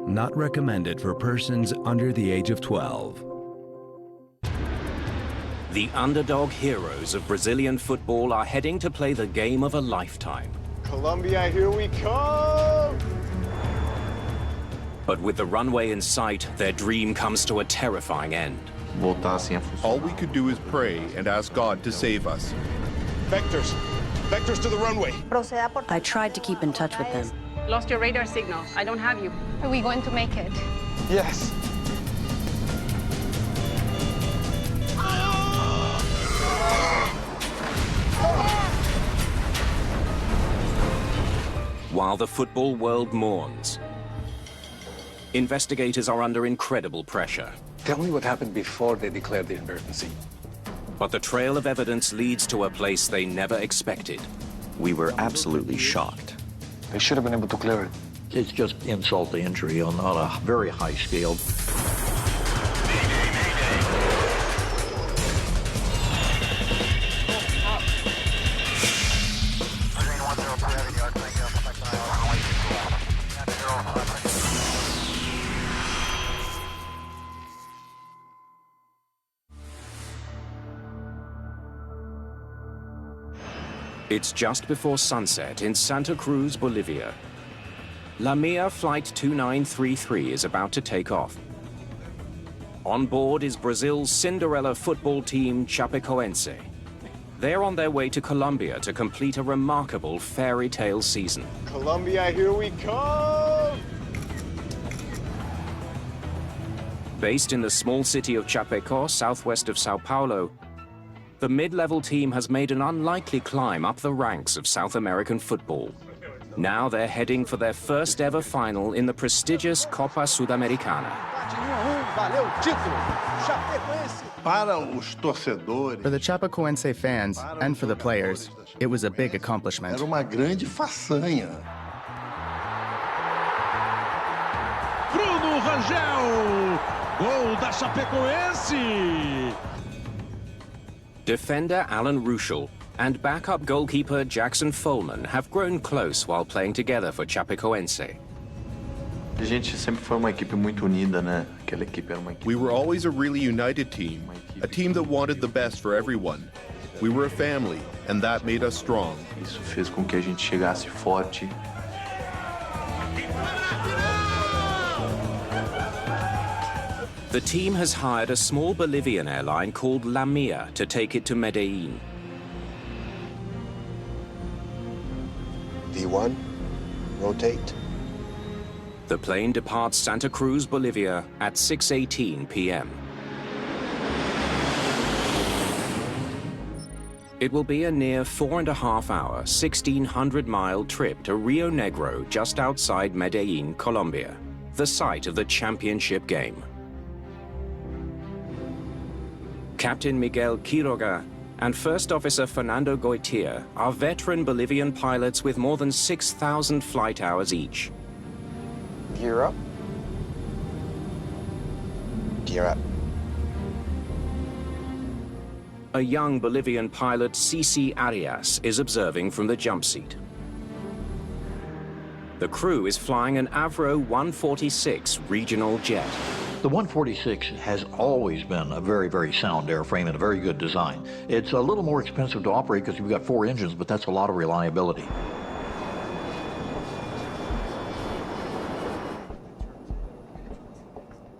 Not recommended for persons under the age of 12. The underdog heroes of Brazilian football are heading to play the game of a lifetime. Colombia, here we come! But with the runway in sight, their dream comes to a terrifying end. All we could do is pray and ask God to save us. Vectors! Vectors to the runway! I tried to keep in touch with them. Lost your radar signal. I don't have you. Are we going to make it? Yes! While the football world mourns, investigators are under incredible pressure. Tell me what happened before they declared the emergency. But the trail of evidence leads to a place they never expected. We were absolutely shocked. They should have been able to clear it. It's just insult to injury on a very high scale. It's just before sunset in Santa Cruz, Bolivia. La Mia Flight 2933 is about to take off. On board is Brazil's Cinderella football team, Chapecoense. They're on their way to Colombia to complete a remarkable fairy tale season. Colombia, here we come! Based in the small city of Chapecó, southwest of Sao Paulo, the mid-level team has made an unlikely climb up the ranks of South American football. Now they're heading for their first ever final in the prestigious Copa Sudamericana. For the Chapecoense fans and for the players, it was a big accomplishment. Era uma grande façanha. Bruno Rangel, gol da Chapecoense. Defender Alan Ruschel and backup goalkeeper Jackson Follman have grown close while playing together for Chapecoense. A gente sempre foi uma equipe muito unida, né? Aquela equipe era uma equipe. We were always a really united team, a team that wanted the best for everyone. We were a family, and that made us strong. Isso fez com que a gente chegasse forte. The team has hired a small Bolivian airline called La Mia to take it to Medellin. V1, rotate. The plane departs Santa Cruz, Bolivia at 6:18 p.m. It will be a near 4.5-hour, 1,600-mile trip to Rio Negro, just outside Medellin, Colombia, the site of the championship game. Captain Miguel Quiroga and First Officer Fernando Goitia are veteran Bolivian pilots with more than 6,000 flight hours each. Gear up. Gear up. A young Bolivian pilot, Cici Arias, is observing from the jump seat. The crew is flying an Avro 146 regional jet. The 146 has always been a very, very sound airframe and a very good design. It's a little more expensive to operate because you've got 4 engines, but that's a lot of reliability.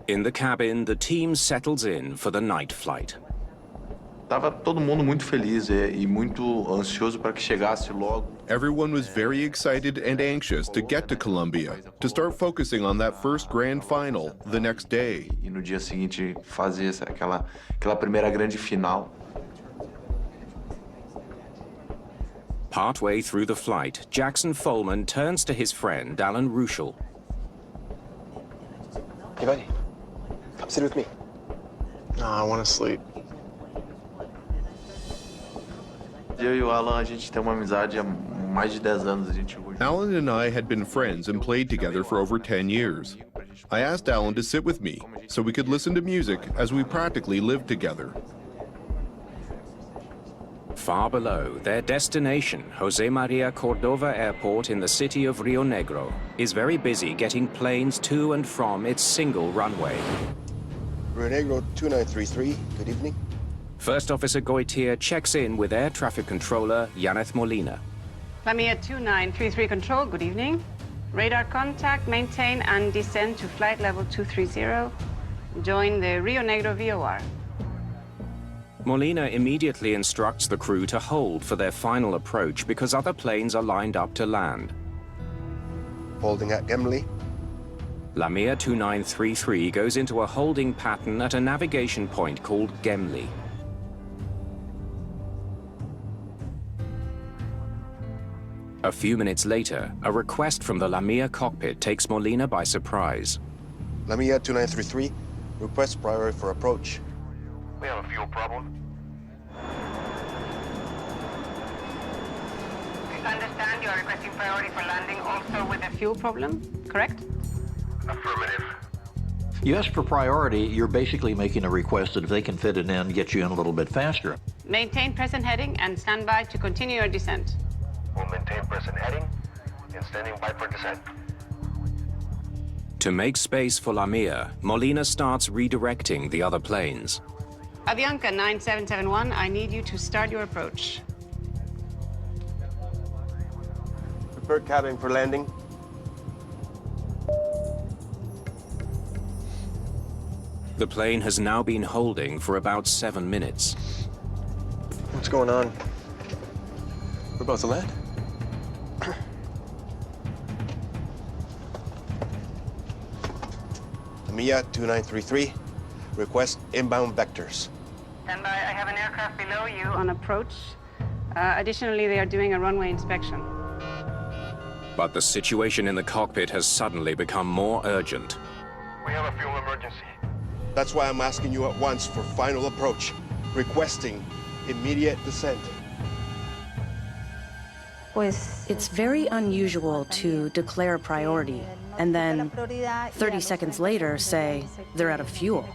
In the cabin, the team settles in for the night flight. Tava todo mundo muito feliz e muito ansioso para que chegasse logo. Everyone was very excited and anxious to get to Colombia, to start focusing on that first grand final the next day. E no dia seguinte fazer aquela primeira grande final. Partway through the flight, Jackson Follman turns to his friend Alan Ruschel. Hey buddy, come sit with me. No, I want to sleep. Eu e o Alan, a gente tem uma amizade há mais de 10 anos. Alan and I had been friends and played together for over 10 years. I asked Alan to sit with me so we could listen to music as we practically lived together. Far below, their destination, Jose Maria Cordova Airport in the city of Rio Negro, is very busy getting planes to and from its single runway. Rio Negro 2933, good evening. First Officer Goitier checks in with air traffic controller Yaneth Molina. Lamia 2933 control, good evening. Radar contact, maintain and descend to flight level 230. Join the Rio Negro VOR. Molina immediately instructs the crew to hold for their final approach because other planes are lined up to land. Holding at Gemli. Lamia 2933 goes into a holding pattern at a navigation point called Gemli. A few minutes later, a request from the Lamia cockpit takes Molina by surprise. Lamia 2933, request priority for approach. We have a fuel problem. Please understand you are requesting priority for landing also with a fuel problem, correct? Affirmative. You ask for priority, you're basically making a request that if they can fit it in, get you in a little bit faster. Maintain present heading and stand by to continue your descent. We'll maintain present heading and standing by for descent. To make space for Lamia, Molina starts redirecting the other planes. Avianca 9771, I need you to start your approach. Prepare cabin for landing. The plane has now been holding for about 7 minutes. What's going on? We're about to land. Lamia 2933, request inbound vectors. Stand by, I have an aircraft below you on approach. Additionally, they are doing a runway inspection. But the situation in the cockpit has suddenly become more urgent. We have a fuel emergency. That's why I'm asking you at once for final approach, requesting immediate descent. It's very unusual to declare priority and then 30 seconds later say they're out of fuel.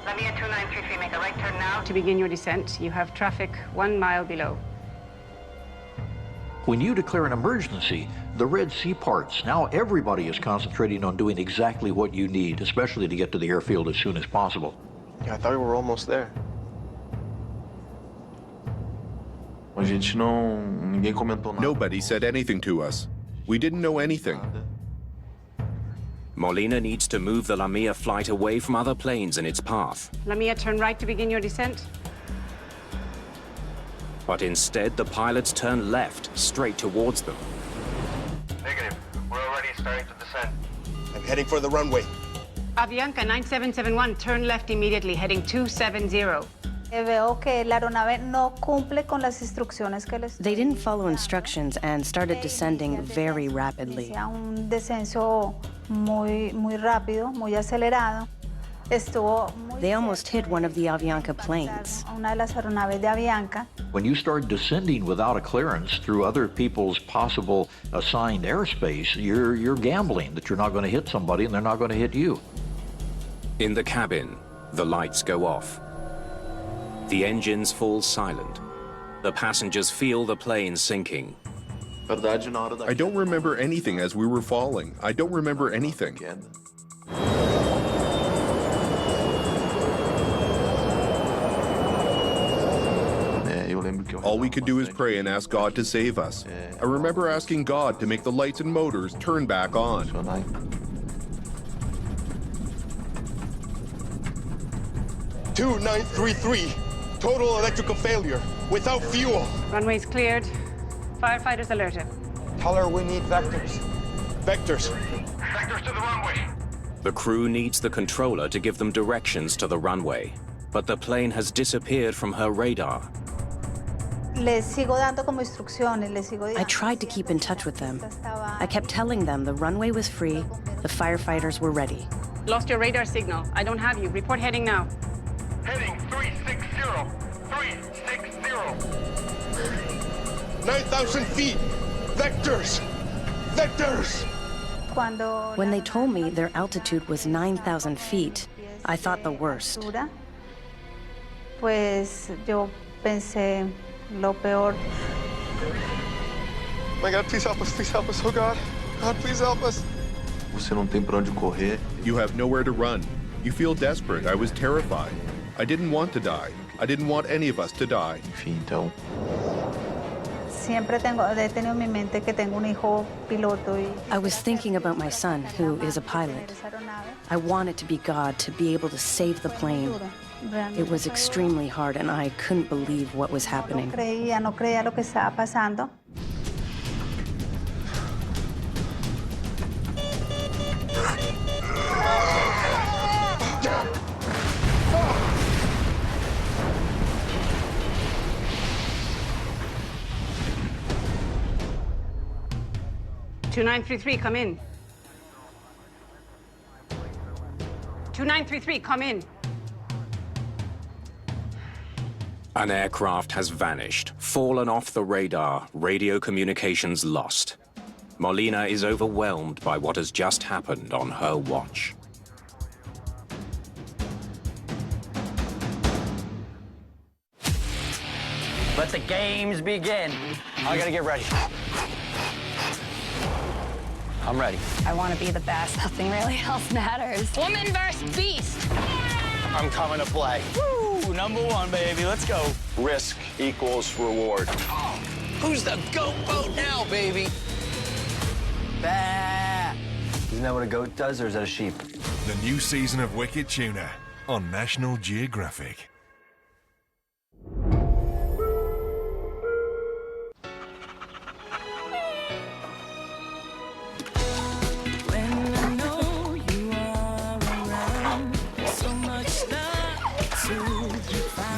Lamia 2933, make a right turn now to begin your descent. You have traffic 1 mile below. When you declare an emergency, the Red Sea parts. Now everybody is concentrating on doing exactly what you need, especially to get to the airfield as soon as possible. Yeah, I thought we were almost there. Nobody said anything to us. We didn't know anything. Molina needs to move the Lamia flight away from other planes in its path. Lamia, turn right to begin your descent. But instead, the pilots turn left, straight towards them. Negative. We're already starting to descend. I'm heading for the runway. Avianca 9771, turn left immediately, heading 270. They didn't follow instructions and started descending very rapidly. They almost hit one of the Avianca planes. When you start descending without a clearance through other people's possible assigned airspace, you're gambling that you're not going to hit somebody and they're not going to hit you. In the cabin, the lights go off. The engines fall silent. The passengers feel the plane sinking. I don't remember anything as we were falling. I don't remember anything. All we could do is pray and ask God to save us. I remember asking God to make the lights and motors turn back on. 2933, total electrical failure, without fuel. Runway's cleared. Firefighters alerted. Tell her we need vectors. Vectors. Vectors to the runway. The crew needs the controller to give them directions to the runway, but the plane has disappeared from her radar. I tried to keep in touch with them. I kept telling them the runway was free, the firefighters were ready. Lost your radar signal. I don't have you. Report heading now. Heading 360. 360. 9,000 feet. Vectors. Vectors. When they told me their altitude was 9,000 feet, I thought the worst. pensé lo peor. My God, please help us, oh God. God, please help us. Você não tem para onde correr. You have nowhere to run. You feel desperate. I was terrified. I didn't want to die. I didn't want any of us to die. Enfim, então. Siempre he tenido en mi mente que tengo un hijo piloto y... I was thinking about my son, who is a pilot. I wanted to be God, to be able to save the plane. It was extremely hard, and I couldn't believe what was happening. No creía lo que estaba pasando. (2933), come in. 2933, come in. An aircraft has vanished, fallen off the radar, radio communications lost. Molina is overwhelmed by what has just happened on her watch. Let the games begin. I gotta get ready. I'm ready. I want to be the best. Nothing really else matters. Woman versus beast. I'm coming to play. Woo! #1, baby. Let's go. Risk equals reward. Who's the goat boat now, baby? Bah! Isn't that what a goat does, or is that a sheep? The new season of Wicked Tuna on National Geographic.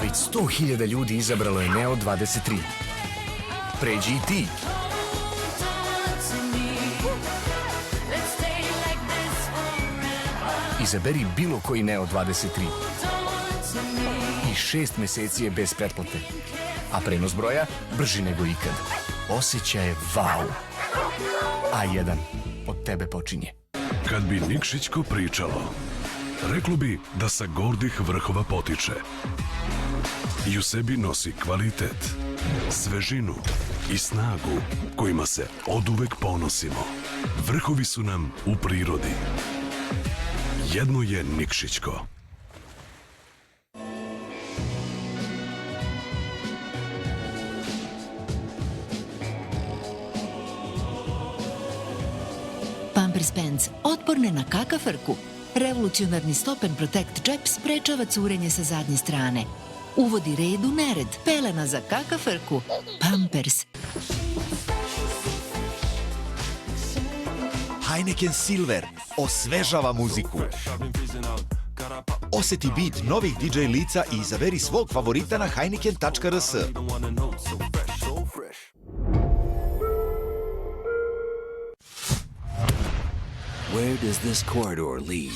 Već 100.000 ljudi izabralo je Neo 23. Pređi i ti. Izaberi bilo koji Neo 23. I 6 meseci je bez pretplate. A prenos broja brži nego ikad. Osjećaj je wow. A1 od tebe počinje. Kad bi Nikšićko pričalo, reklo bi da sa gordih vrhova potiče. I u sebi nosi kvalitet, svežinu i snagu kojima se oduvek ponosimo. Vrhovi su nam u prirodi. Jedno je Nikšićko. Pampers Pants, otporne na kakafrku. Revolucionarni Stop and Protect džep sprečava curenje sa zadnje strane. Uvodi red u nered. Pelena za kakafrku. Pampers. Heineken Silver osvežava muziku. Oseti bit novih DJ lica i izaberi svog favorita na heineken.rs. Where does this corridor lead?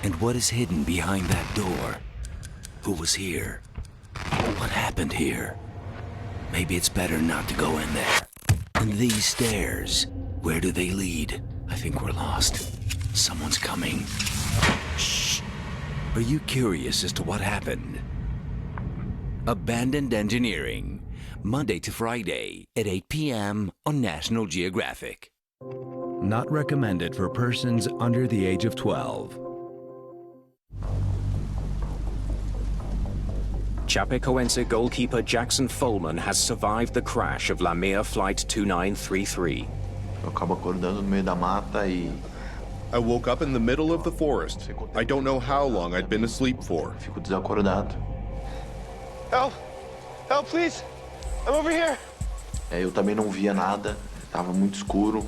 And what is hidden behind that door? Who was here? What happened here? Maybe it's better not to go in there. And these stairs, where do they lead? I think we're lost. Someone's coming. Shh. Are you curious as to what happened? Abandoned Engineering, Monday to Friday at 8 p.m. on National Geographic. Not recommended for persons under the age of 12. Chapecoense goalkeeper Jackson Folman has survived the crash of Lamia Flight 2933. Eu acabo acordando no meio da mata e... I woke up in the middle of the forest. I don't know how long I'd been asleep for. Fico desacordado. Help! Help, please! I'm over here! Eu também não via nada. Estava muito escuro.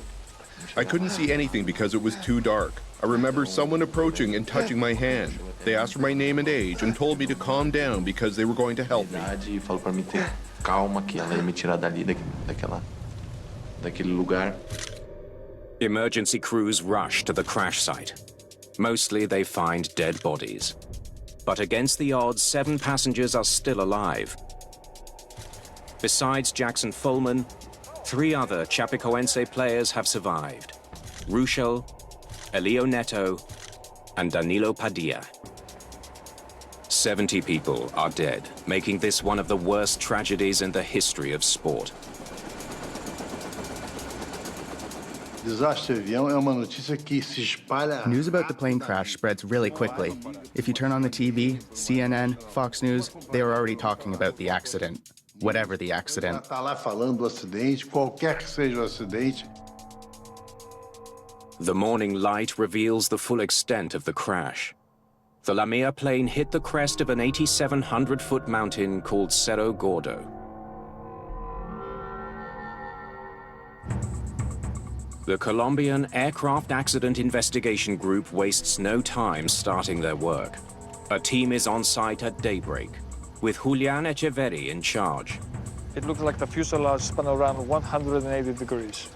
I couldn't see anything because it was too dark. I remember someone approaching and touching my hand. They asked for my name and age and told me to calm down because they were going to help me. E falou para mim ter calma que ela ia me tirar dali, daquele lugar. Emergency crews rush to the crash site. Mostly they find dead bodies. But against the odds, 7 passengers are still alive. Besides Jackson Folman, 3 other Chapecoense players have survived: Ruschel, Elio Neto, and Danilo Padilla. 70 people are dead, making this one of the worst tragedies in the history of sport. News about the plane crash spreads really quickly. If you turn on the TV, CNN, Fox News, they are already talking about the accident. Whatever the accident. The morning light reveals the full extent of the crash. The Lamia plane hit the crest of an 8,700-foot mountain called Cerro Gordo. The Colombian Aircraft Accident Investigation Group wastes no time starting their work. A team is on site at daybreak, with Julián Echeverri in charge. It looks like the fuselage spun around 180 degrees.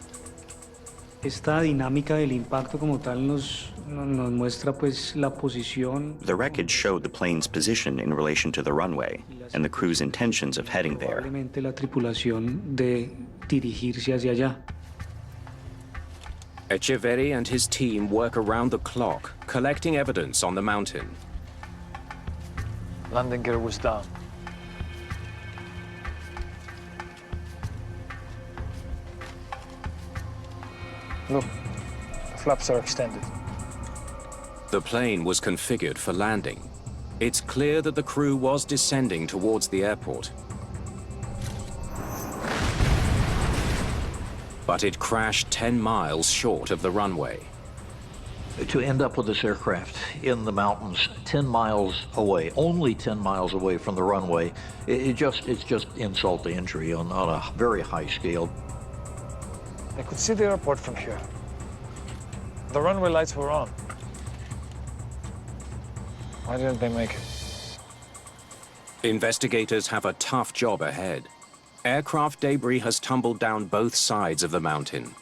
Esta dinámica del impacto como tal nos muestra pues la posición. The wreckage showed the plane's position in relation to the runway and the crew's intentions of heading there. Probablemente la tripulación de dirigirse hacia allá. Echeverri and his team work around the clock, collecting evidence on the mountain. Landing gear was down. Look, the flaps are extended. The plane was configured for landing. It's clear that the crew was descending towards the airport. But it crashed 10 miles short of the runway. To end up with this aircraft in the mountains 10 miles away, only 10 miles away from the runway, it's just insult to injury on a very high scale. They could see the airport from here. The runway lights were on. Why didn't they make it? Investigators have a tough job ahead. Aircraft debris has tumbled down both sides of the mountain.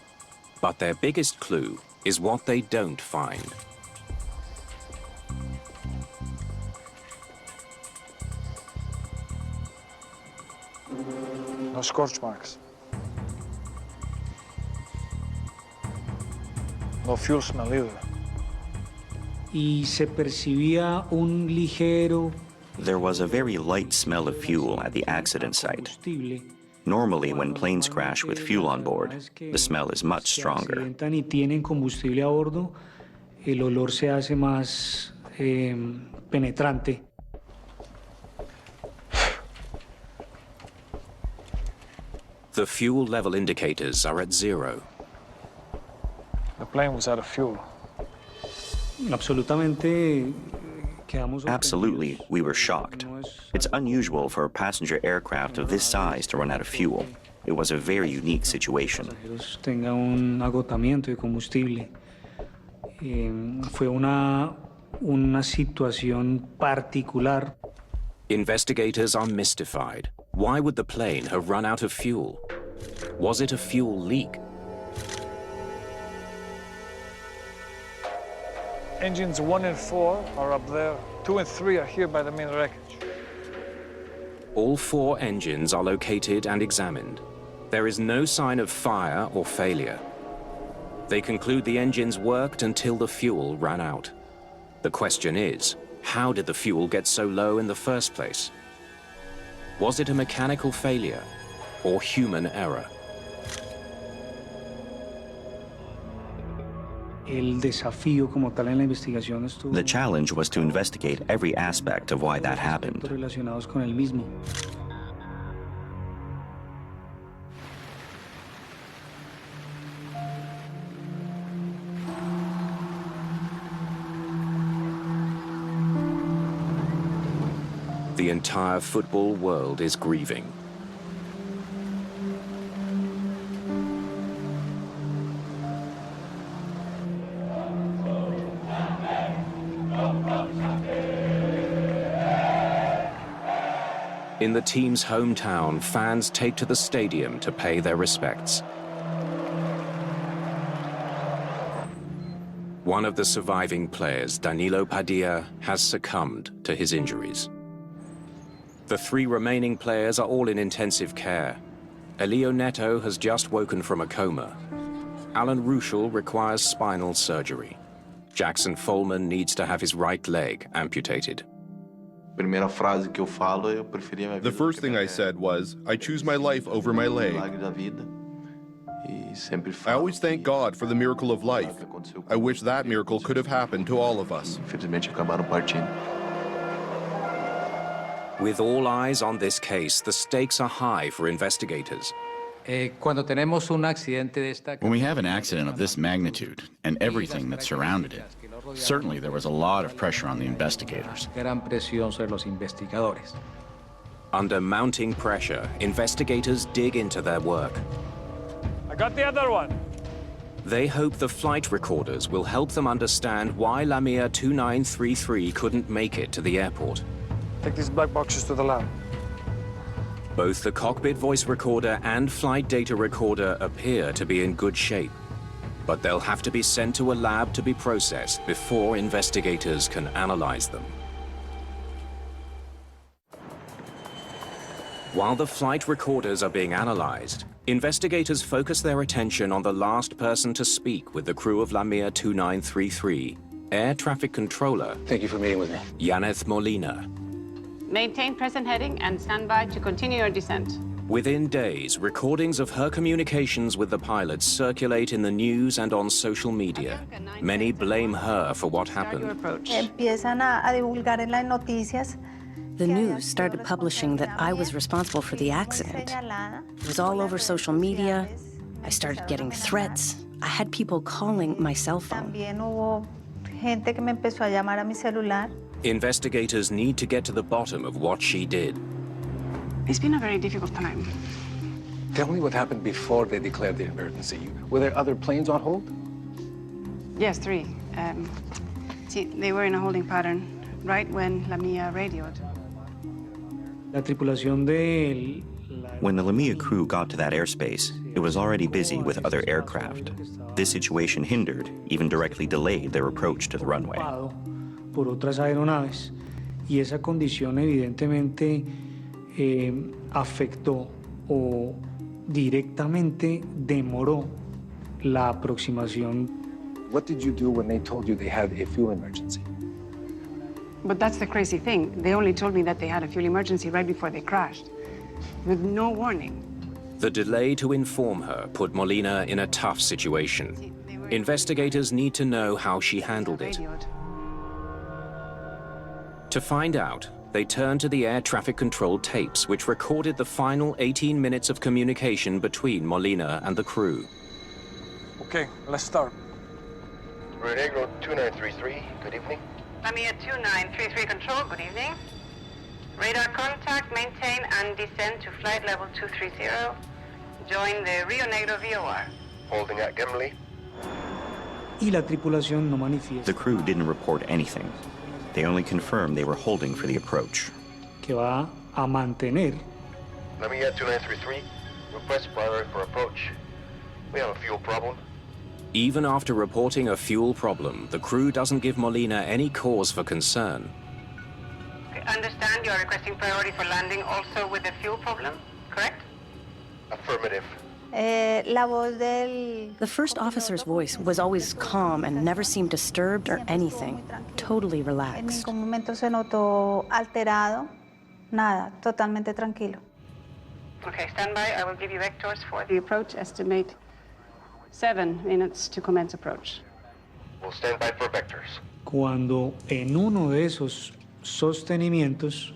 But their biggest clue is what they don't find. No scorch marks. No fuel smell either. Y se percibía un ligero. There was a very light smell of fuel at the accident site. Normally, when planes crash with fuel on board, the smell is much stronger. Y tienen combustible a bordo, el olor se hace más penetrante. The fuel level indicators are at 0. The plane was out of fuel. Absolutely, we were shocked. It's unusual for a passenger aircraft of this size to run out of fuel. It was a very unique situation. Tenga un agotamiento de combustible. Fue una situación particular. Investigators are mystified. Why would the plane have run out of fuel? Was it a fuel leak? Engines 1 and 4 are up there. 2 and 3 are here by the main wreckage. All 4 engines are located and examined. There is no sign of fire or failure. They conclude the engines worked until the fuel ran out. The question is, how did the fuel get so low in the first place? Was it a mechanical failure or human error? The challenge was to investigate every aspect of why that happened. The entire football world is grieving. In the team's hometown, fans take to the stadium to pay their respects. One of the surviving players, Danilo Padilla, has succumbed to his injuries. The 3 remaining players are all in intensive care. Elio Neto has just woken from a coma. Alan Ruschel requires spinal surgery. Jackson Follman needs to have his right leg amputated. Primeira frase que eu falo, eu preferia minha vida. The first thing I said was, I choose my life over my leg. Milagre da vida. E sempre I falo. always thank God for the miracle of life. I wish that miracle could have happened to all of us. Infelizmente acabaram partindo. With all eyes on this case, the stakes are high for investigators. When we have an accident of this magnitude and everything that surrounded it, certainly there was a lot of pressure on the investigators. Under mounting pressure, investigators dig into their work. I got the other one. They hope the flight recorders will help them understand why Lamia 2933 couldn't make it to the airport. Take these black boxes to the lab. Both the cockpit voice recorder and flight data recorder appear to be in good shape, but they'll have to be sent to a lab to be processed before investigators can analyze them. While the flight recorders are being analyzed, investigators focus their attention on the last person to speak with the crew of Lamia 2933, air traffic controller. Thank you for meeting with me. Yaneth Molina. Maintain present heading and stand by to continue your descent. Within days, recordings of her communications with the pilots circulate in the news and on social media. Many blame her for what happened. Empiezan a divulgar en las noticias. The news started publishing that I was responsible for the accident. It was all over social media. I started getting threats. I had people calling my cell phone. También hubo gente que me empezó a llamar a mi celular. Investigators need to get to the bottom of what she did. It's been a very difficult time. Tell me what happened before they declared the emergency. Were there other planes on hold? Yes, 3. See, they were in a holding pattern right when Lamia radioed. La tripulación de When the Lamia crew got to that airspace, it was already busy with other aircraft. This situation hindered, even directly delayed their approach to the runway. Por otras aeronaves, y esa condición evidentemente afectó o directamente demoró la aproximación. What did you do when they told you they had a fuel emergency? But that's the crazy thing. They only told me that they had a fuel emergency right before they crashed, with no warning. The delay to inform her put Molina in a tough situation. Investigators need to know how she handled it. To find out, they turn to the air traffic control tapes, which recorded the final 18 minutes of communication between Molina and the crew. Okay, let's start. Rio Negro 2933, good evening. Lamia 2933 control, good evening. Radar contact, maintain and descend to flight level 230. Join the Rio Negro VOR. Holding at Gimli. Y la tripulación no manifiesta. The crew didn't report anything. They only confirmed they were holding for the approach. Que va a mantener. Lamia 2933, request priority for approach. We have a fuel problem. Even after reporting a fuel problem, the crew doesn't give Molina any cause for concern. Understand you are requesting priority for landing also with the fuel problem, correct? Affirmative. La voz del... The first officer's voice was always calm and never seemed disturbed or anything. Totally En relaxed. ningún momento se notó alterado. Nada, totalmente tranquilo. Okay, stand by. I will give you vectors for the approach. Estimate 7 minutes to commence approach. We'll stand by for vectors. Cuando en uno de esos sostenimientos,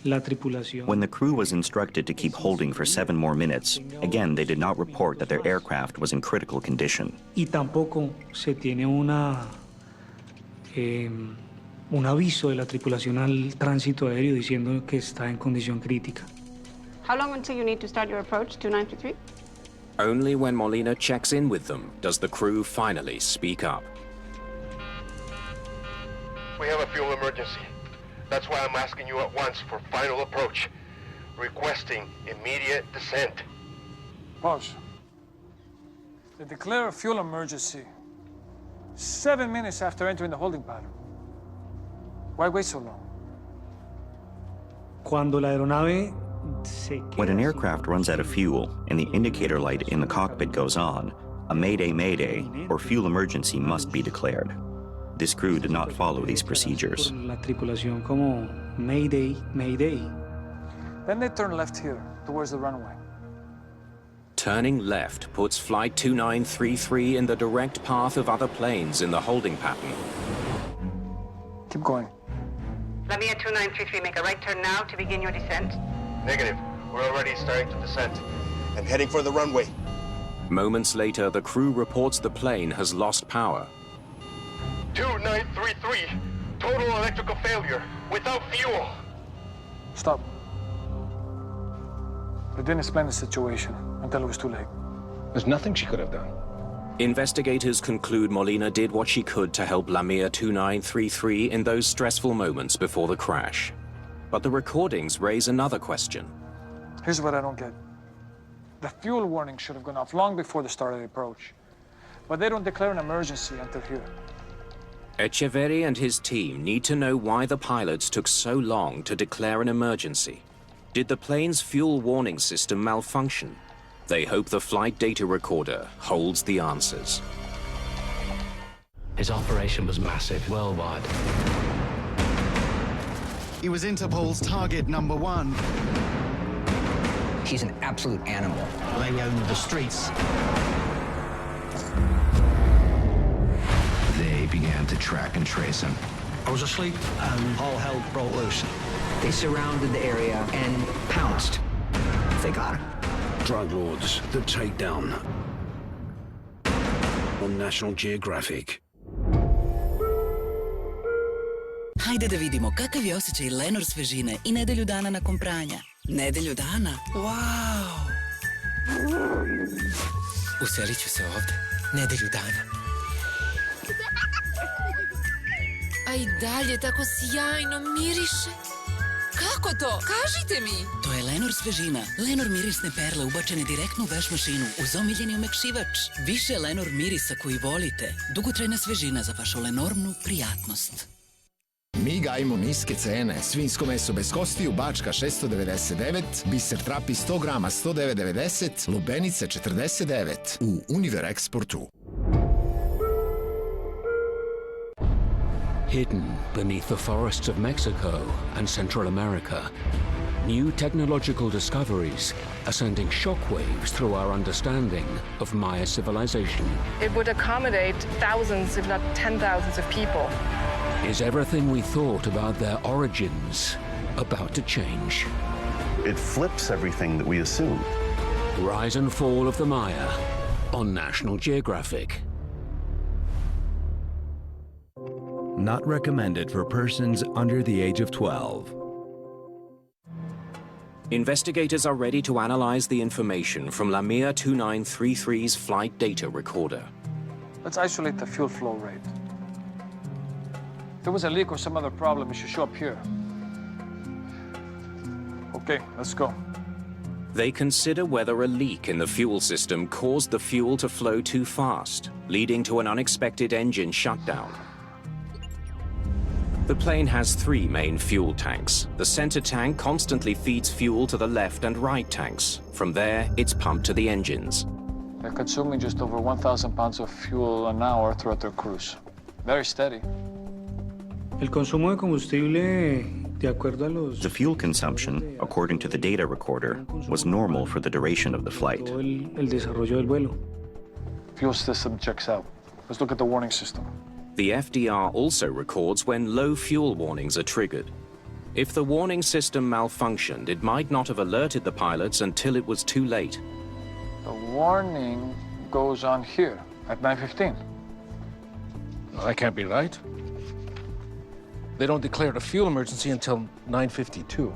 la tripulación... When the crew was instructed to keep holding for 7 more minutes, again they did not report that their aircraft was in critical condition. Y tampoco se tiene un aviso de la tripulación al tránsito aéreo diciendo que está en condición crítica. How long until you need to start your approach, 2933? Only when Molina checks in with them does the crew finally speak up. We have a fuel emergency. That's why I'm asking you at once for final approach. Requesting immediate descent. Pause. They declare a fuel emergency 7 minutes after entering the holding pattern. Why wait so long? Cuando la aeronave When an aircraft runs out of fuel and the indicator light in the cockpit goes on, a mayday mayday or fuel emergency must be declared. This crew did not follow these procedures. La tripulación como Mayday, Mayday. Then they turn left here, towards the runway. Turning left puts Flight 2933 in the direct path of other planes in the holding pattern. Keep going. Lamia 2933, make a right turn now to begin your descent. Negative. We're already starting to descend. I'm heading for the runway. Moments later, the crew reports the plane has lost power. 2933. Total electrical failure. Without fuel. Stop. They didn't explain the situation until it was too late. There's nothing she could have done. Investigators conclude Molina did what she could to help Lamia 2933 in those stressful moments before the crash. But the recordings raise another question. Here's what I don't get. The fuel warning should have gone off long before the start of the approach. But they don't declare an emergency until here. Echeverri and his team need to know why the pilots took so long to declare an emergency. Did the plane's fuel warning system malfunction? They hope the flight data recorder holds the answers. His operation was massive, worldwide. He was Interpol's target #1. He's an absolute animal. They own the streets. They began to track and trace him. I was asleep and all hell broke loose. They surrounded the area and pounced. They got him. Drug lords, the takedown. On National Geographic. Hajde da vidimo kakav je osjećaj Lenor svežine i nedelju dana nakon pranja. Nedelju dana? Wow! Uselit ću se ovde. Nedelju dana. A i dalje tako sjajno miriše. Kako to? Kažite mi! To je Lenor svežina. Lenor mirisne perle ubačene direktno u veš mašinu uz omiljeni omekšivač. Više Lenor mirisa koji volite. Dugotrajna svežina za vašu lenormnu prijatnost. Mi gajimo niske cene. Svinjsko meso bez kostiju, Bačka 699, biser trapi 100 grama 109,90, lubenice 49 u Univer Eksportu. Hidden beneath the forests of Mexico and Central America, new technological discoveries are sending shockwaves through our understanding of Maya civilization. It would accommodate thousands, if not 10,000s of people. Is everything we thought about their origins about to change? It flips everything that we assumed. Rise and Fall of the Maya on National Geographic. Not recommended for persons under the age of 12. Investigators are ready to analyze the information from Lamia 2933's flight data recorder. Let's isolate the fuel flow rate. If there was a leak or some other problem, it should show up here. Okay, let's go. They consider whether a leak in the fuel system caused the fuel to flow too fast, leading to an unexpected engine shutdown. The plane has 3 main fuel tanks. The center tank constantly feeds fuel to the left and right tanks. From there, it's pumped to the engines. They're consuming just over 1,000 pounds of fuel an hour throughout their cruise. Very steady. El consumo de combustible, de acuerdo a los... The fuel consumption, according to the data recorder, was normal for the duration of the flight. El desarrollo del vuelo. Fuel system checks out. Let's look at the warning system. The FDR also records when low fuel warnings are triggered. If the warning system malfunctioned, it might not have alerted the pilots until it was too late. The warning goes on here at 9:15. No, that can't be right. They don't declare a fuel emergency until 9:52.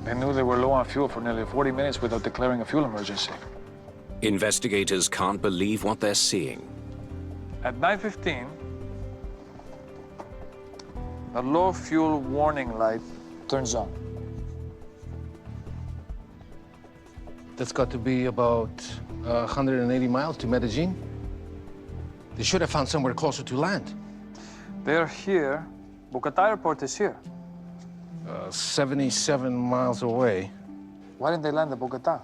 They knew they were low on fuel for nearly 40 minutes without declaring a fuel emergency. Investigators can't believe what they're seeing. At 9:15, the low fuel warning light turns on. That's got to be about 180 miles to Medellin. They should have found somewhere closer to land. They're here. Bogota Airport is here. 77 miles away. Why didn't they land at Bogota?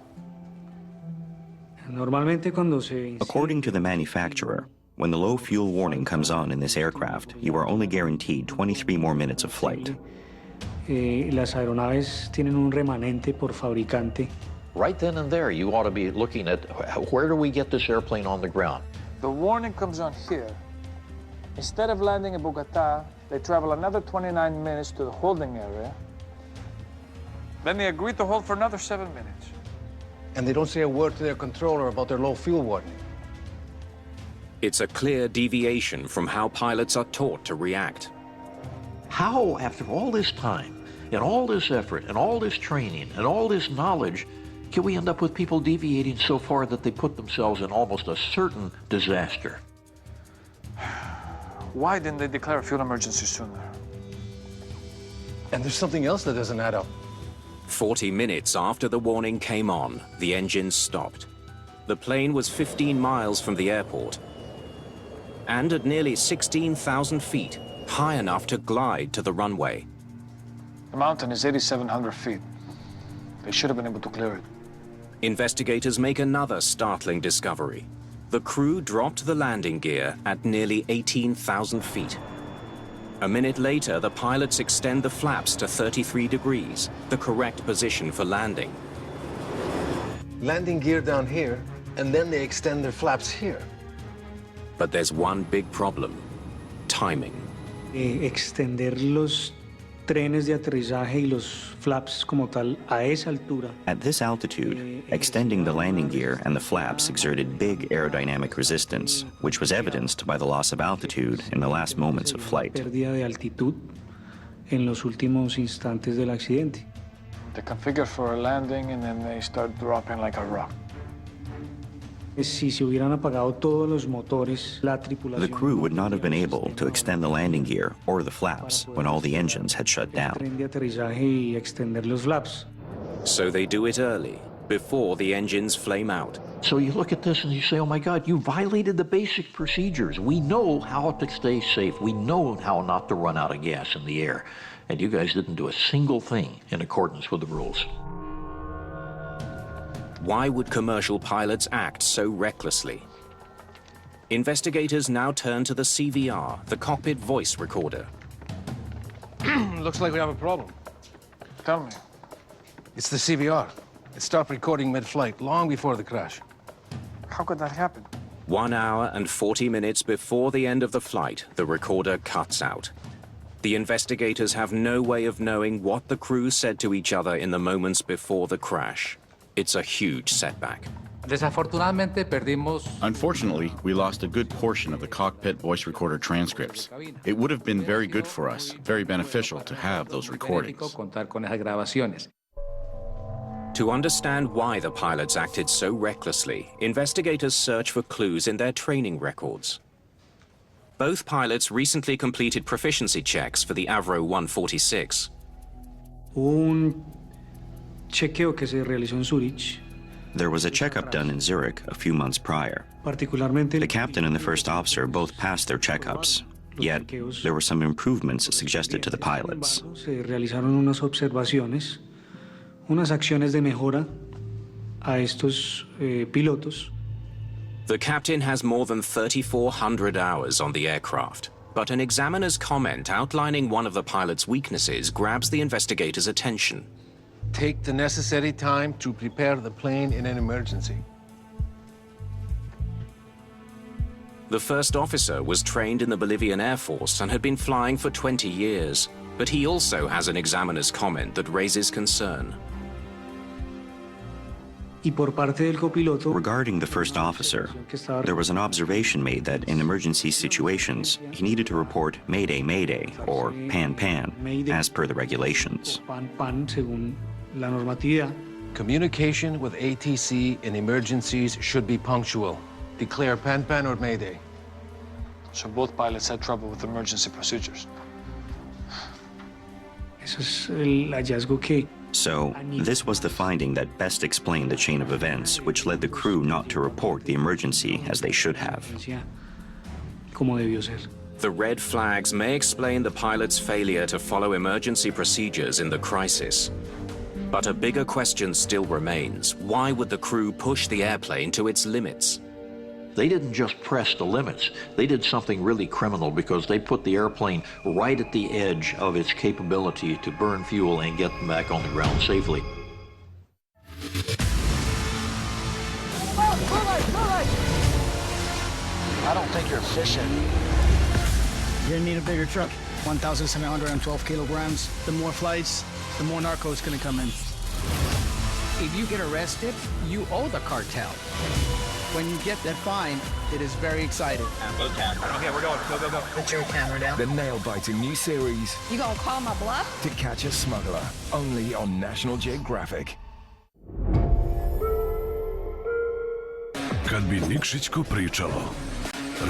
Normalmente cuando se... According to the manufacturer, When the low fuel warning comes on in this aircraft, you are only guaranteed 23 more minutes of flight. Las aeronaves tienen un remanente por fabricante. Right then and there, you ought to be looking at where do we get this airplane on the ground? The warning comes on here. Instead of landing in Bogota, they travel another 29 minutes to the holding area. Then they agree to hold for another 7 minutes. And they don't say a word to their controller about their low fuel warning. It's a clear deviation from how pilots are taught to react. How, after all this time, and all this effort, and all this training, and all this knowledge, can we end up with people deviating so far that they put themselves in almost a certain disaster? Why didn't they declare a fuel emergency sooner? And there's something else that doesn't add up. 40 minutes after the warning came on, the engines stopped. The plane was 15 miles from the airport and at nearly 16,000 feet, high enough to glide to the runway. The mountain is 8,700 feet. They should have been able to clear it. Investigators make another startling discovery. The crew dropped the landing gear at nearly 18,000 feet. A minute later, the pilots extend the flaps to 33 degrees, the correct position for landing. Landing gear down here, and then they extend their flaps here. But there's one big problem: timing. Extender los trenes de aterrizaje y los flaps como tal a esa altura. At this altitude, extending the landing gear and the flaps exerted big aerodynamic resistance, which was evidenced by the loss of altitude in the last moments of flight. Pérdida de altitud en los últimos instantes del accidente. They configure for a landing and then they start dropping like a rock. Si se hubieran apagado todos los motores, la tripulación. The crew would not have been able to extend the landing gear or the flaps when all the engines had shut down. Tren de aterrizaje y extender los flaps. So they do it early, before the engines flame out. So you look at this and you say, oh my God, you violated the basic procedures. We know how to stay safe. We know how not to run out of gas in the air. And you guys didn't do a single thing in accordance with the rules. Why would commercial pilots act so recklessly? Investigators now turn to the CVR, the cockpit voice recorder. Looks like we have a problem. Tell me. It's the CVR. It stopped recording mid-flight, long before the crash. How could that happen? 1 hour and 40 minutes before the end of the flight, the recorder cuts out. The investigators have no way of knowing what the crew said to each other in the moments before the crash. It's a huge setback. Unfortunately, we lost a good portion of the cockpit voice recorder transcripts. It would have been very good for us, very beneficial to have those recordings. To understand why the pilots acted so recklessly, investigators search for clues in their training records. Both pilots recently completed proficiency checks for the Avro 146. Chequeo que se realizó en Zurich. There was a checkup done in Zurich a few months prior. The captain and the first officer both passed their checkups, yet there were some improvements suggested to the pilots. Se realizaron unas observaciones, unas acciones de mejora a estos pilotos. The captain has more than 3,400 hours on the aircraft, but an examiner's comment outlining one of the pilot's weaknesses grabs the investigators' attention. Take the necessary time to prepare the plane in an emergency. The first officer was trained in the Bolivian Air Force and had been flying for 20 years, but he also has an examiner's comment that raises concern. Y por parte del copiloto, regarding the first officer, there was an observation made that in emergency situations, he needed to report Mayday, Mayday, or Pan, Pan, as per the regulations. Pan, pan, según la normatividad. Communication with ATC in emergencies should be punctual. Declare Pan, Pan, or Mayday. So both pilots had trouble with emergency procedures. Eso es el hallazgo que... So, this was the finding that best explained the chain of events, which led the crew not to report the emergency as they should have. Como debió ser. The red flags may explain the pilot's failure to follow emergency procedures in the crisis. But a bigger question still remains. Why would the crew push the airplane to its limits? They didn't just press the limits. They did something really criminal because they put the airplane right at the edge of its capability to burn fuel and get them back on the ground safely. I don't think you're fishing. You're gonna need a bigger truck. 1,712 kilograms. The more flights, the more narco's gonna come in. If you get arrested, you owe the cartel. When you get that fine, it is very exciting. Okay, we're going. Go, go, go. Put your camera down. The nail-biting new series. You gonna call my bluff? To Catch a Smuggler, only on National Geographic. Kad bi Nikšićko pričalo,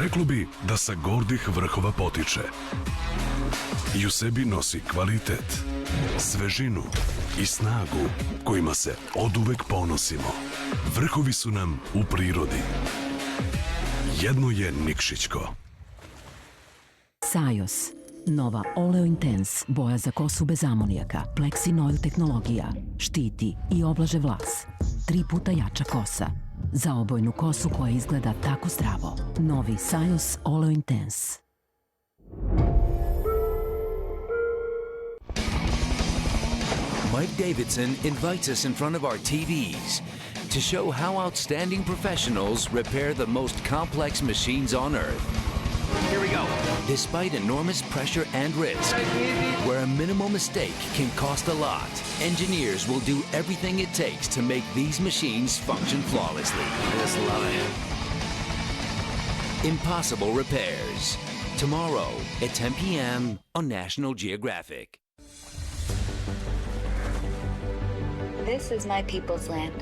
reklo bi da sa gordih vrhova potiče i u sebi nosi kvalitet, svežinu i snagu kojima se oduvek ponosimo. Vrhovi su nam u prirodi. Jedno je Nikšićko. Sajos. Nova Oleo Intense, boja za kosu bez amonijaka, Plexinoil tehnologija, štiti i oblaže vlas. 3 puta jača kosa. Za obojnu kosu koja izgleda tako zdravo. Novi Sajos Oleo Intense. Mike Davidson invites us in front of our TVs to show how outstanding professionals repair the most complex machines on Earth. Here we go. Despite enormous pressure and risk, where a minimal mistake can cost a lot, engineers will do everything it takes to make these machines function flawlessly. This lion. Impossible Repairs. Tomorrow at 10 p.m. on National Geographic. This is my people's land.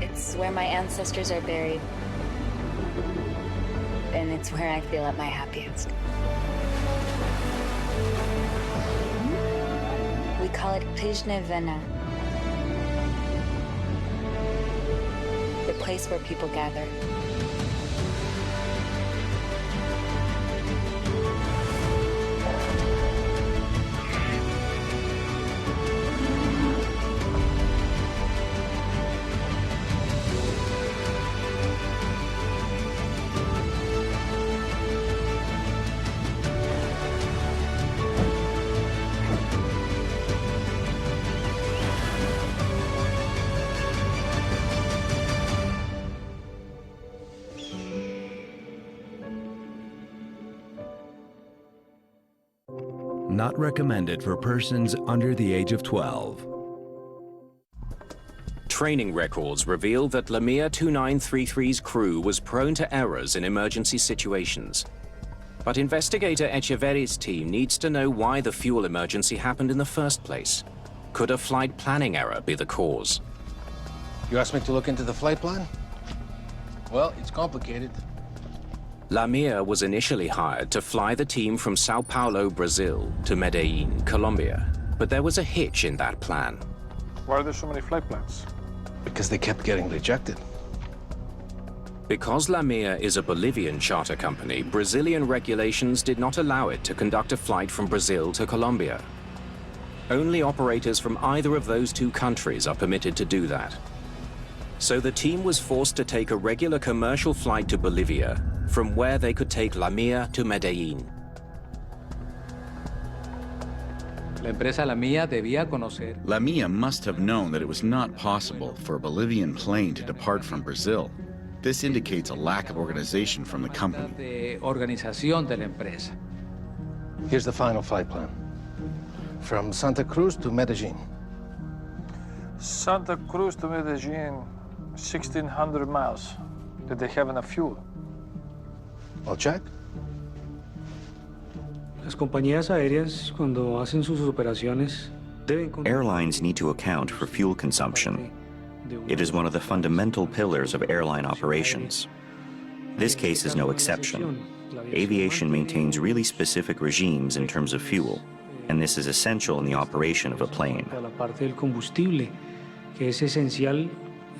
It's where my ancestors are buried. And it's where I feel at my happiest. We call it Pijne Vena. The place where people gather. Not recommended for persons under the age of 12. Training records reveal that Lamia 2933's crew was prone to errors in emergency situations. But investigator Echeverry's team needs to know why the fuel emergency happened in the first place. Could a flight planning error be the cause? You asked me to look into the flight plan? Well, it's complicated. Lamia was initially hired to fly the team from Sao Paulo, Brazil, to Medellin, Colombia. But there was a hitch in that plan. Why are there so many flight plans? Because they kept getting rejected. Because Lamia is a Bolivian charter company, Brazilian regulations did not allow it to conduct a flight from Brazil to Colombia. Only operators from either of those two countries are permitted to do that. So the team was forced to take a regular commercial flight to Bolivia, from where they could take Lamia to Medellin. Lamia must have known that it was not possible for a Bolivian plane to depart from Brazil. This indicates a lack of organization from the company. Here's the final flight plan. From Santa Cruz to Medellin. Santa Cruz to Medellin, 1,600 miles. Did they have enough fuel? I'll check. Las compañías aéreas, cuando hacen sus operaciones, Airlines need to account for fuel consumption. It is one of the fundamental pillars of airline operations. This case is no exception. Aviation maintains really specific regimes in terms of fuel, and this is essential in the operation of a plane. La parte del combustible, que es esencial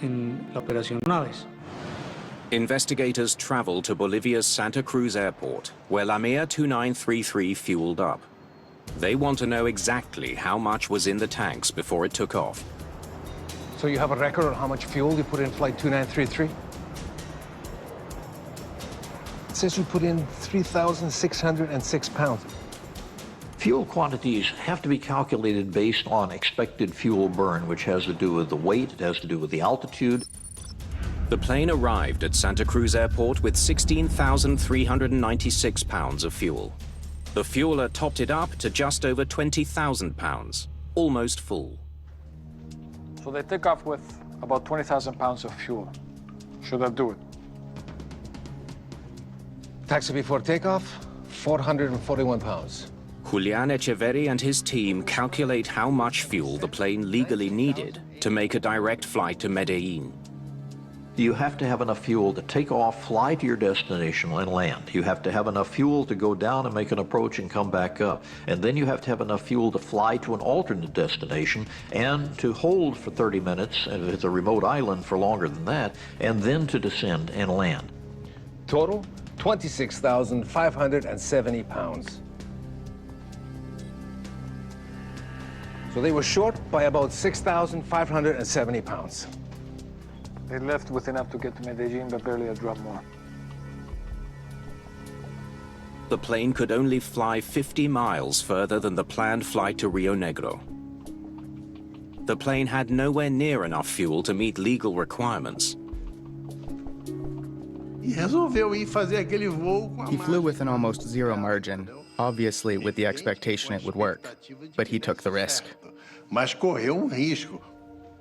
en la operación de naves. Investigators traveled to Bolivia's Santa Cruz airport, where Lamia 2933 fueled up. They want to know exactly how much was in the tanks before it took off. So you have a record on how much fuel you put in Flight 2933? It says you put in 3,606 pounds. Fuel quantities have to be calculated based on expected fuel burn, which has to do with the weight, it has to do with the altitude. The plane arrived at Santa Cruz Airport with 16,396 pounds of fuel. The fueler topped it up to just over 20,000 pounds, almost full. So they take off with about 20,000 pounds of fuel. Should that do it? Taxi before takeoff, 441 pounds. Julian Echeverri and his team calculate how much fuel the plane legally needed to make a direct flight to Medellin. You have to have enough fuel to take off, fly to your destination, and land. You have to have enough fuel to go down and make an approach and come back up. And then you have to have enough fuel to fly to an alternate destination and to hold for 30 minutes, and if it's a remote island for longer than that, and then to descend and land. Total, 26,570 pounds. So they were short by about 6,570 pounds. They left with enough to get to Medellin, but barely a drop more. The plane could only fly 50 miles further than the planned flight to Rio Negro. The plane had nowhere near enough fuel to meet legal requirements. He flew with an almost zero margin, obviously with the expectation it would work, but he took the risk.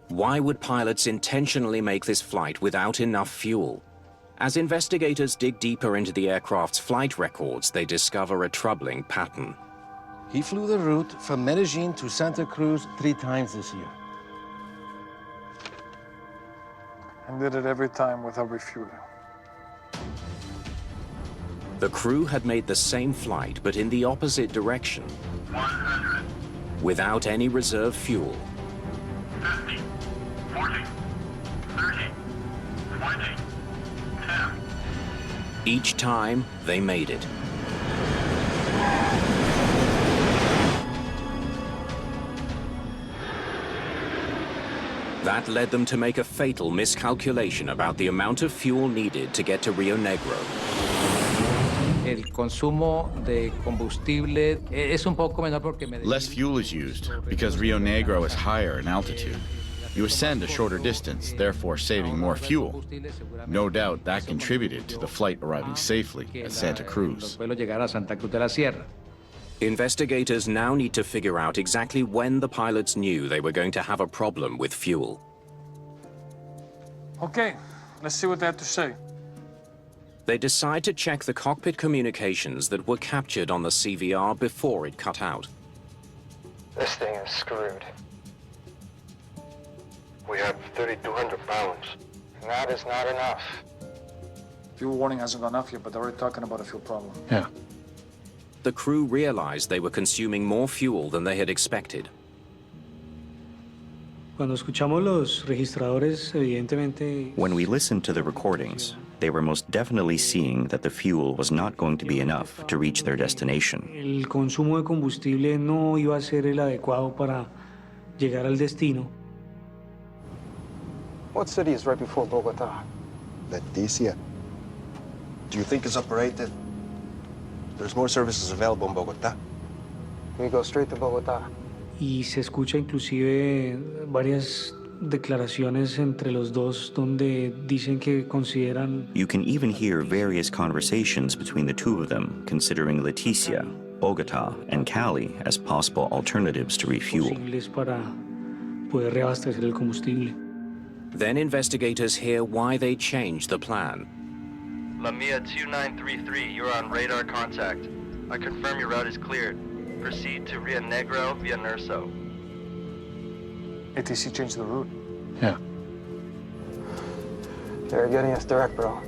Why would pilots intentionally make this flight without enough fuel? As investigators dig deeper into the aircraft's flight records, they discover a troubling pattern. He flew the route from Medellin to Santa Cruz 3 times this year. And did it every time without refueling. The crew had made the same flight, but in the opposite direction, 100. Without any reserve fuel. 50, 40, 30, 20, 10. Each time, they made it. That led them to make a fatal miscalculation about the amount of fuel needed to get to Rio Negro. El consumo de combustible es un poco menor porque Less fuel is used because Rio Negro is higher in altitude. You ascend a shorter distance, therefore saving more fuel. No doubt that contributed to the flight arriving safely at Santa Cruz. Investigators now need to figure out exactly when the pilots knew they were going to have a problem with fuel. Okay, let's see what they have to say. They decide to check the cockpit communications that were captured on the CVR before it cut out. This thing is screwed. We have 3,200 pounds. And that is not enough. Fuel warning hasn't gone off yet, but they're already talking about a fuel problem. Yeah. The crew realized they were consuming more fuel than they had expected. Cuando escuchamos los registradores, evidentemente. When we listened to the recordings, they were most definitely seeing that the fuel was not going to be enough to reach their destination. El consumo de combustible no iba a ser el adecuado para llegar al destino. What city is right before Bogota? Leticia. Do you think it's operated? There's more services available in Bogota. We go straight to Bogota. Y se escucha inclusive varias declaraciones entre los dos donde dicen que consideran. You can even hear various conversations between the two of them, considering Leticia, Bogota, and Cali as possible alternatives to refuel. Posibles para poder reabastecer el combustible. Then investigators hear why they changed the plan. Lamia 2933, you're on radar contact. I confirm your route is cleared. Proceed to Rio Negro via Nerso. ATC changed the route. Yeah. They're getting us direct, bro.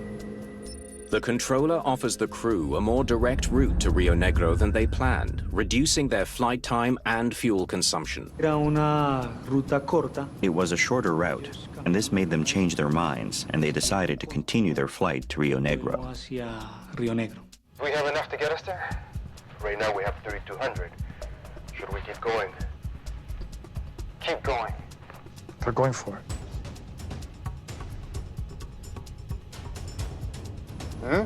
The controller offers the crew a more direct route to Rio Negro than they planned, reducing their flight time and fuel consumption. Era una ruta corta. It was a shorter route, and this made them change their minds, and they decided to continue their flight to Rio Negro. Hacia Rio Negro. Do we have enough to get us there? Right now we have 3,200. Should we keep going? Keep going. They're going for it. Hmm?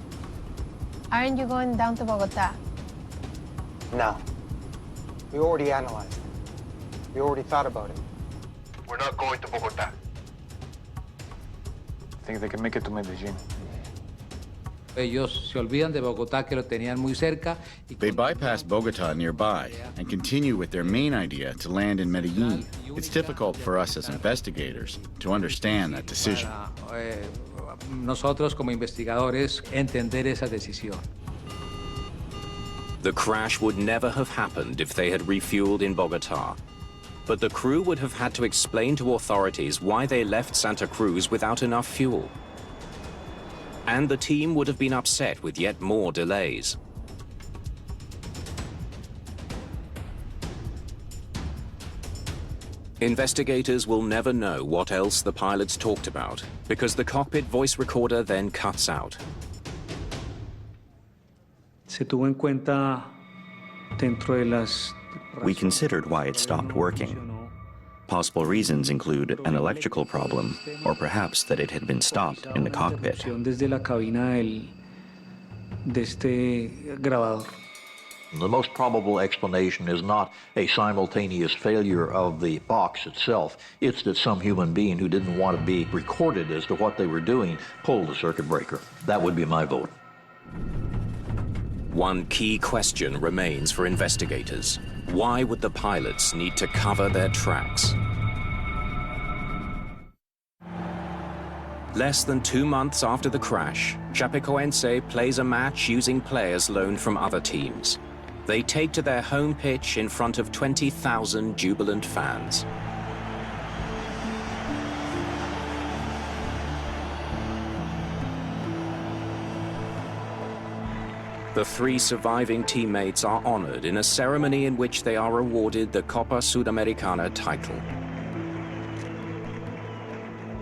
Aren't you going down to Bogota? No. We already analyzed it. We already thought about it. We're not going to Bogota. I think they can make it to Medellin. Ellos se olvidan de Bogotá, que lo tenían muy cerca. They bypass Bogota nearby and continue with their main idea to land in Medellin. It's difficult for us as investigators to understand that decision. Nosotros como investigadores entender esa decisión. The crash would never have happened if they had refueled in Bogota. But the crew would have had to explain to authorities why they left Santa Cruz without enough fuel. And the team would have been upset with yet more delays. Investigators will never know what else the pilots talked about, because the cockpit voice recorder then cuts out. Se tuvo en cuenta dentro de las. We considered why it stopped working. Possible reasons include an electrical problem, or perhaps that it had been stopped in the cockpit. Desde la cabina de este grabador. The most probable explanation is not a simultaneous failure of the box itself. It's that some human being who didn't want to be recorded as to what they were doing pulled the circuit breaker. That would be my vote. One key question remains for investigators. Why would the pilots need to cover their tracks? Less than 2 months after the crash, Chapecoense plays a match using players loaned from other teams. They take to their home pitch in front of 20,000 jubilant fans. The 3 surviving teammates are honored in a ceremony in which they are awarded the Copa Sudamericana title.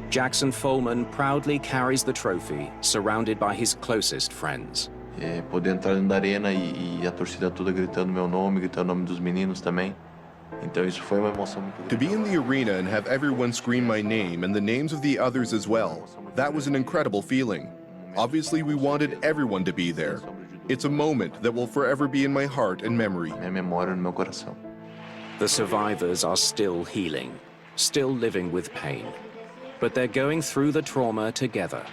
Jackson Follman proudly carries the trophy, surrounded by his closest friends. Poder entrar dentro da arena e a torcida toda gritando meu nome, gritando o nome dos meninos também. Então isso foi uma emoção muito grande. To be in the arena and have everyone scream my name and the names of the others as well, that was an incredible feeling. Obviously, we wanted everyone to be there. It's a moment that will forever be in my heart and memory. Minha memória no meu coração. The survivors are still healing, still living with pain. But they're going through the trauma together.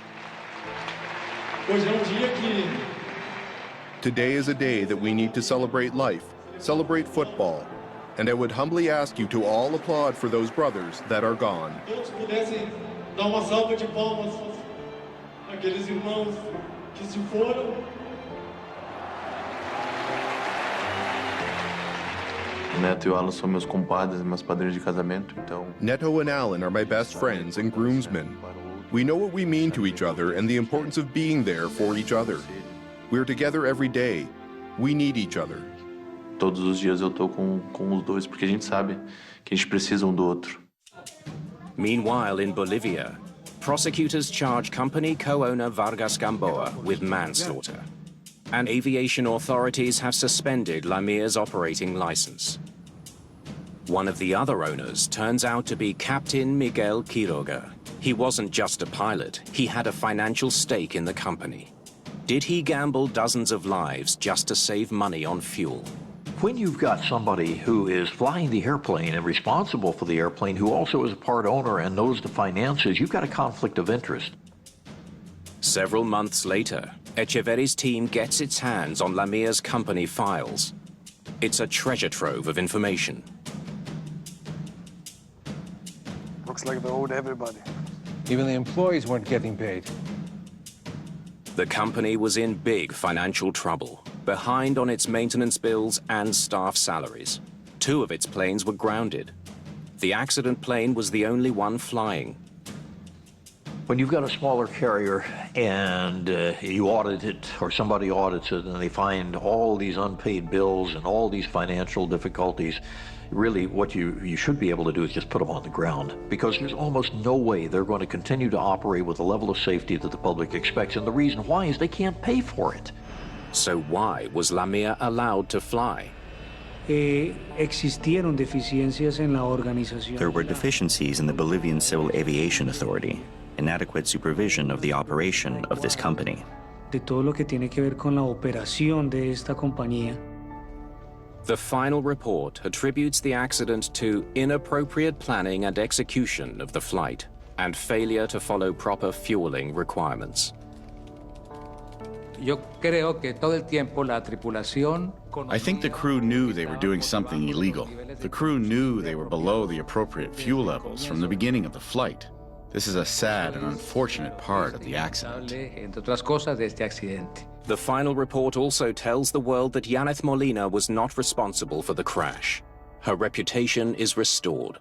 Today is a day that we need to celebrate life, celebrate football, and I would humbly ask you to all applaud for those brothers that are gone. Todos pudessem dar uma salva de palmas àqueles irmãos que se foram. Neto e o Alan são meus compadres e meus padrinhos de casamento, então. Neto and Alan are my best friends and groomsmen. We know what we mean to each other and the importance of being there for each other. We're together every day. We need each other. Todos os dias eu tô com os dois, porque a gente sabe que a gente precisa um do outro. Meanwhile, in Bolivia, prosecutors charge company co-owner Vargas Gamboa with manslaughter. And aviation authorities have suspended Lamia's operating license. One of the other owners turns out to be Captain Miguel Quiroga. He wasn't just a pilot, he had a financial stake in the company. Did he gamble dozens of lives just to save money on fuel? When you've got somebody who is flying the airplane and responsible for the airplane, who also is a part owner and knows the finances, you've got a conflict of interest. Several months later, Echeverry's team gets its hands on Lamia's company files. It's a treasure trove of information. Looks like they owed everybody. Even the employees weren't getting paid. The company was in big financial trouble, behind on its maintenance bills and staff salaries. 2 of its planes were grounded. The accident plane was the only one flying. When you've got a smaller carrier and you audit it, or somebody audits it, and they find all these unpaid bills and all these financial difficulties, really what you should be able to do is just put them on the ground, because there's almost no way they're going to continue to operate with the level of safety that the public expects. And the reason why is they can't pay for it. So why was Lamia allowed to fly? existieron deficiencias en la organización. There were deficiencies in the Bolivian Civil Aviation Authority, inadequate supervision of the operation of this company. De todo lo que tiene que ver con la operación de esta compañía. The final report attributes the accident to inappropriate planning and execution of the flight and failure to follow proper fueling requirements. Yo creo que todo el tiempo la tripulación. I think the crew knew they were doing something illegal. The crew knew they were below the appropriate fuel levels from the beginning of the flight. This is a sad and unfortunate part of the accident. Entre otras cosas de este accidente. The final report also tells the world that Yaneth Molina was not responsible for the crash. Her reputation is restored.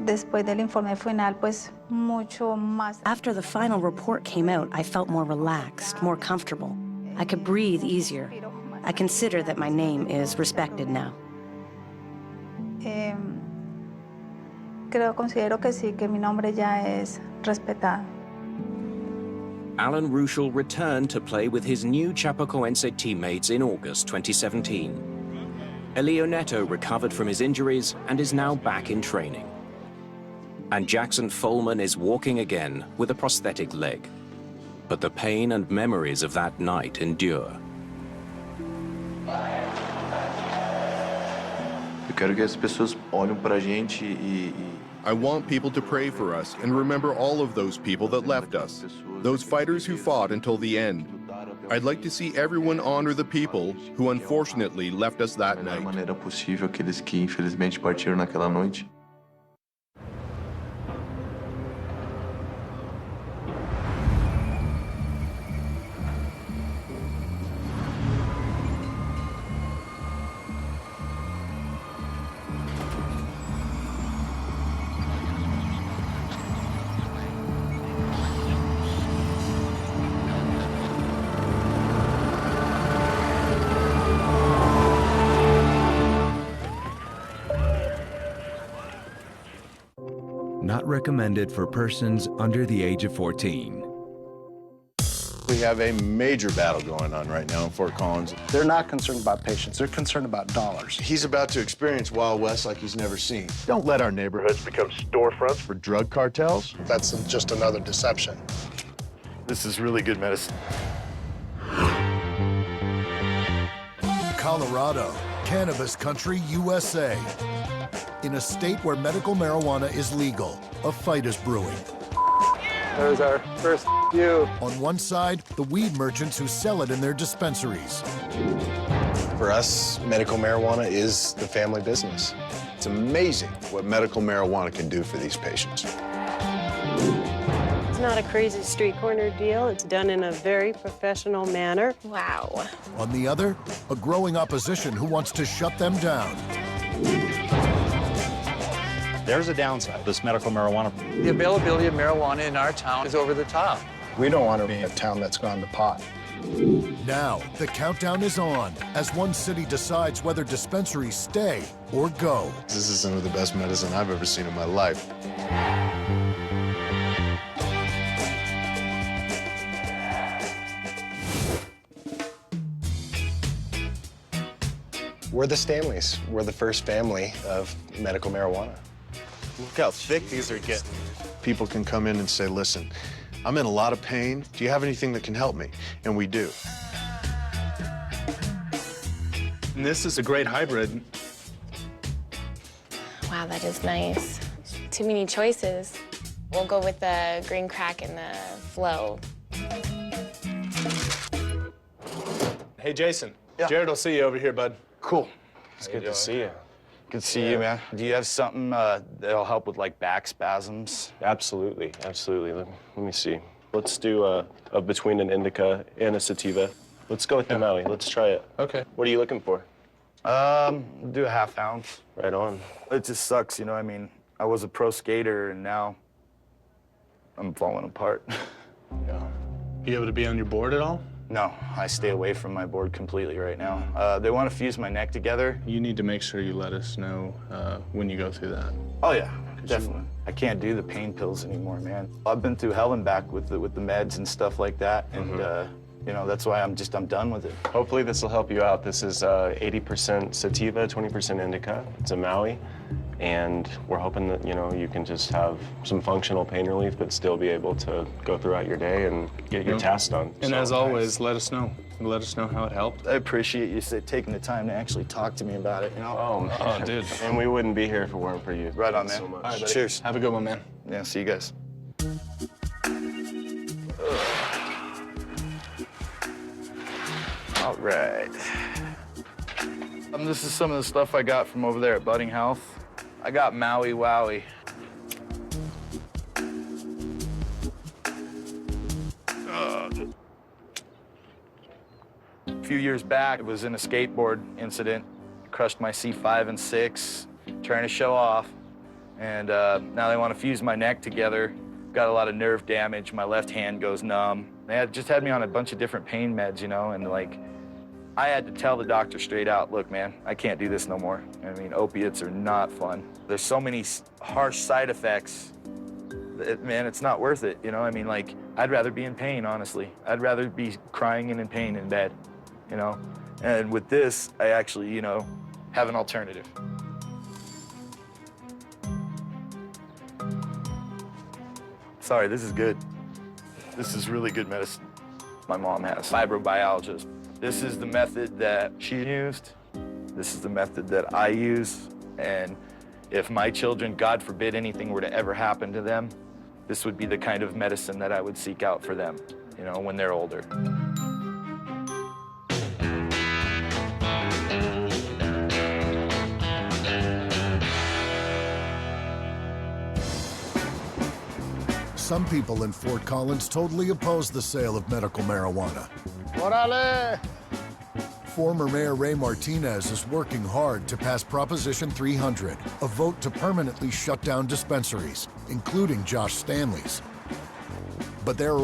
Después del informe final, pues mucho más. After the final report came out, I felt more relaxed, more comfortable. I could breathe easier. I consider that my name is respected now. Considero que sí, que mi nombre ya es respetado. Alan Ruschel returned to play with his new Chapecoense teammates in August 2017. Elio Neto recovered from his injuries and is now back in training. And Jackson Folman is walking again with a prosthetic leg. But the pain and memories of that night endure. Eu quero que as pessoas olhem pra gente I want people to pray for us and remember all of those people that left us, those fighters who fought until the end. I'd like to see everyone honor the people who unfortunately left us that night. Da maneira possível aqueles que infelizmente partiram naquela noite. Not recommended for persons under the age of 14. We have a major battle going on right now in Fort Collins. They're not concerned about patients. They're concerned about dollars. He's about to experience Wild West like he's never seen. Don't let our neighborhoods become storefronts For drug cartels, That's just another deception. This is really good medicine. Colorado, cannabis country, USA. In a state where medical marijuana is legal, a fight is brewing. There's our first few. On one side, the weed merchants who sell it in their dispensaries. for us, medical marijuana is the family business. It's amazing what medical marijuana can do for these patients. It's not a crazy street corner deal. It's done in a very professional manner. Wow. On the other, a growing opposition who wants to shut them down. There's a downside, this medical marijuana. The availability of marijuana in our town is over the top. We don't want to be a town that's gone to pot. Now, the countdown is on as one city decides whether dispensaries stay or go. This is some of the best medicine I've ever seen in my life. We're the Stanleys. We're the first family of medical marijuana. Look how thick these are getting. People can come in and say, listen, I'm in a lot of pain. Do you have anything that can help me? And we do. And this is a great hybrid. Wow, that is nice. Too many choices. We'll go with the green crack and the flow. Hey, Jason. Yeah. Jared will see you over here, bud. Cool. It's good to see you. Good to see you, man. Do you have something that'll help with, like, back spasms? Absolutely, absolutely. Let me see. Let's do a between an indica and a sativa. Let's go with the Maui. Let's try it. Okay. What are you looking for? Do a half ounce. Right on. It just sucks, you know. I mean, I was a pro skater, and now I'm falling apart. Yeah. You able to be on your board at all? No, I stay away from my board completely right now. They want to fuse my neck together. You need to make sure you let us know when you go through that. Oh, yeah, definitely. I can't do the pain pills anymore, man. I've been through hell and back with the meds and stuff like that, and You know, that's why I'm done with it. Hopefully this will help you out. This is 80% sativa, 20% indica. It's a Maui. And we're hoping that, you know, you can just have some functional pain relief, but still be able to go throughout your day and get your tasks done. And So, as always, let us know. Let us know how it helped. I appreciate you taking the time to actually talk to me about it, you know? Oh, dude. And we wouldn't be here if it weren't for you. Right on, man. So much. All right, cheers. Have a good one, man. Yeah, see you guys. All right. This is some of the stuff I got from over there at Budding Health. I got Maui Wowie. A few years back, it was in a skateboard incident. Crushed my C5 and 6, trying to show off. And now they want to fuse my neck together. Got a lot of nerve damage. My left hand goes numb. They just had me on a bunch of different pain meds, you know, and like, I had to tell the doctor straight out, look, man, I can't do this no more. I mean, opiates are not fun. There's so many harsh side effects that, man, it's not worth it, you know? I mean, like, I'd rather be in pain, honestly. I'd rather be crying and in pain in bed, you know? And with this, I actually, you know, have an alternative. Sorry, this is good. This is really good medicine. My mom has fibrobialgia. This is the method that she used. This is the method that I use. And if my children, God forbid, anything were to ever happen to them, this would be the kind of medicine that I would seek out for them, you know, when they're older. Some people in Fort Collins totally oppose the sale of medical marijuana. Orale! Former Mayor Ray Martinez is working hard to pass Proposition 300, a vote to permanently shut down dispensaries, including Josh Stanley's. But there are